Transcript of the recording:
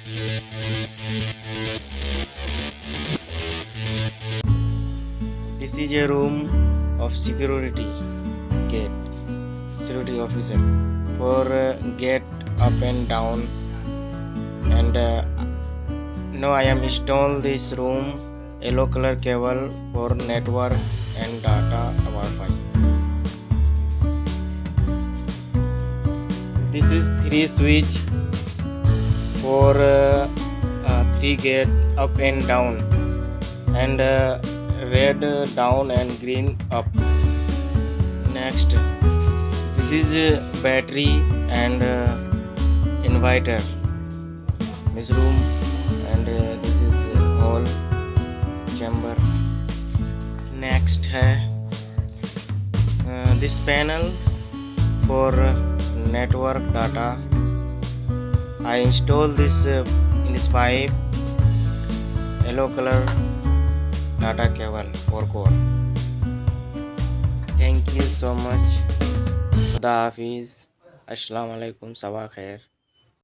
This is a room of security gate, security officer for get up and down. And now I am install this room yellow color cable for network and data Wi-Fi. This is 3 switch for 3 gate up and down, and red down and green up. Next, this is battery and inverter. This room, and this is hall chamber. Next है this panel for network data. I install this in this pipe yellow color data cable for core. Thank you so much. Khuda Hafiz. Assalamu alaikum. Sabah khair.